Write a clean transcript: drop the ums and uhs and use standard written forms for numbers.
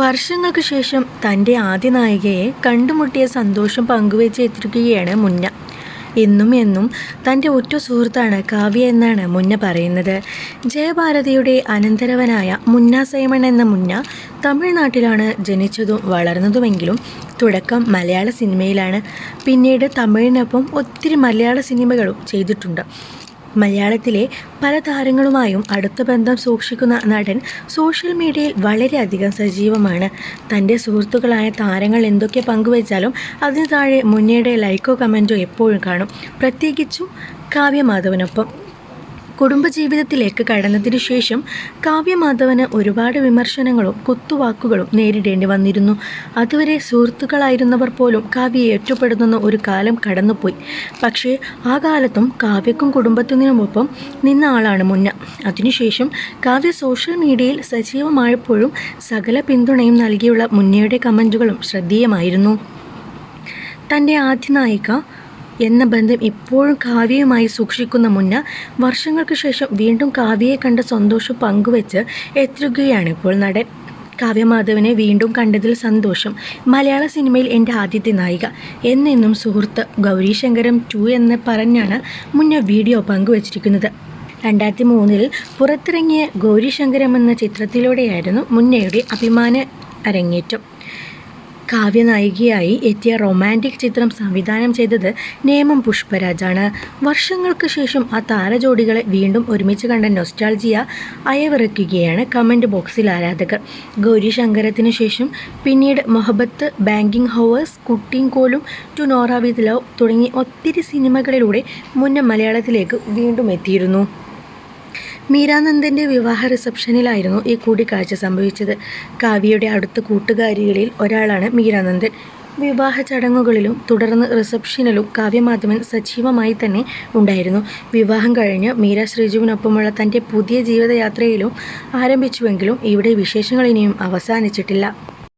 വർഷങ്ങൾക്ക് ശേഷം തൻ്റെ ആദ്യ നായികയെ കണ്ടുമുട്ടിയ സന്തോഷം പങ്കുവെച്ചെത്തിരിക്കുകയാണ് മുന്ന. എന്നും തൻ്റെ ഉറ്റ സുഹൃത്താണ് കാവ്യ എന്നാണ് മുന്ന പറയുന്നത്. ജയഭാരതിയുടെ അനന്തരവനായ മുന്ന സൈമൺ എന്ന മുന്ന തമിഴ്നാട്ടിലാണ് ജനിച്ചതും വളർന്നതുമെങ്കിലും തുടക്കം മലയാള സിനിമയിലാണ്. പിന്നീട് തമിഴിനൊപ്പം ഒത്തിരി മലയാള സിനിമകളും ചെയ്തിട്ടുണ്ട്. മലയാളത്തിലെ പല താരങ്ങളുമായും അടുത്ത ബന്ധം സൂക്ഷിക്കുന്ന നടൻ സോഷ്യൽ മീഡിയയിൽ വളരെയധികം സജീവമാണ്. തൻ്റെ സുഹൃത്തുക്കളായ താരങ്ങൾ എന്തൊക്കെ പങ്കുവച്ചാലും അതിന് താഴെ മുന്നയുടെ ലൈക്കോ കമൻറ്റോ എപ്പോഴും കാണും. പ്രത്യേകിച്ചും കാവ്യമാധവനൊപ്പം. കുടുംബജീവിതത്തിലേക്ക് കടന്നതിനു ശേഷം കാവ്യമാധവന് ഒരുപാട് വിമർശനങ്ങളും കുത്തുവാക്കുകളും നേരിടേണ്ടി വന്നിരുന്നു. അതുവരെ സുഹൃത്തുക്കളായിരുന്നവർ പോലും കാവ്യയെ ഒറ്റപ്പെടുത്തുന്ന ഒരു കാലം കടന്നുപോയി. പക്ഷേ ആ കാലത്തും കാവ്യക്കും കുടുംബത്തിനുമൊപ്പം നിന്ന ആളാണ് മുന്ന. അതിനുശേഷം കാവ്യ സോഷ്യൽ മീഡിയയിൽ സജീവമായപ്പോഴും സകല പിന്തുണയും നൽകിയുള്ള മുന്നയുടെ കമൻറ്റുകളും ശ്രദ്ധേയമായിരുന്നു. തൻ്റെ ആദ്യ നായിക എന്ന ബന്ധം ഇപ്പോഴും കാവ്യയുമായി സൂക്ഷിക്കുന്ന മുന്ന വർഷങ്ങൾക്ക് ശേഷം വീണ്ടും കാവ്യയെ കണ്ട സന്തോഷം പങ്കുവെച്ച് എത്തുകയാണ് ഇപ്പോൾ നടൻ. കാവ്യമാധവനെ വീണ്ടും കണ്ടതിൽ സന്തോഷം. മലയാള സിനിമയിൽ എൻ്റെ ആദ്യത്തെ നായിക. എന്നെന്നും സുഹൃത്ത്. ഗൗരീശങ്കരം 2 എന്ന് പറഞ്ഞാണ് മുന്ന വീഡിയോ പങ്കുവച്ചിരിക്കുന്നത്. 2003 പുറത്തിറങ്ങിയ ഗൗരീശങ്കരം എന്ന ചിത്രത്തിലൂടെയായിരുന്നു മുന്നയുടെ അഭിമാന അരങ്ങേറ്റം. കാവ്യനായികയായി എത്തിയ റൊമാൻറ്റിക് ചിത്രം സംവിധാനം ചെയ്തത് നേമം പുഷ്പരാജാണ്. വർഷങ്ങൾക്ക് ശേഷം ആ താരജോഡികളെ വീണ്ടും ഒരുമിച്ച് കണ്ട നൊസ്റ്റാൾജിയ അയവിറക്കുകയാണ് കമൻറ്റ് ബോക്സിൽ ആരാധകർ. ഗൗരീശങ്കരത്തിന് ശേഷം പിന്നീട് മൊഹബത്ത്, ബാങ്കിങ് ഹവേഴ്സ്, കുട്ടിയും കോലും, ടു നോറ വിത്ത് ലവ് തുടങ്ങി ഒത്തിരി സിനിമകളിലൂടെ മുന്ന മലയാളത്തിലേക്ക് വീണ്ടും എത്തിയിരുന്നു. മീരാനന്ദൻ്റെ വിവാഹ റിസപ്ഷനിലായിരുന്നു ഈ കൂടിക്കാഴ്ച സംഭവിച്ചത്. കാവ്യയുടെ അടുത്ത കൂട്ടുകാരികളിൽ ഒരാളാണ് മീരാനന്ദൻ. വിവാഹ ചടങ്ങുകളിലും തുടർന്ന് റിസപ്ഷനിലും കാവ്യമാധവൻ സജീവമായി തന്നെ ഉണ്ടായിരുന്നു. വിവാഹം കഴിഞ്ഞ് മീര ശ്രീജുവിനൊപ്പമുള്ള തൻ്റെ പുതിയ ജീവിതയാത്രയിലും ആരംഭിച്ചുവെങ്കിലും ഇവിടെ വിശേഷങ്ങൾ ഇനിയും അവസാനിച്ചിട്ടില്ല.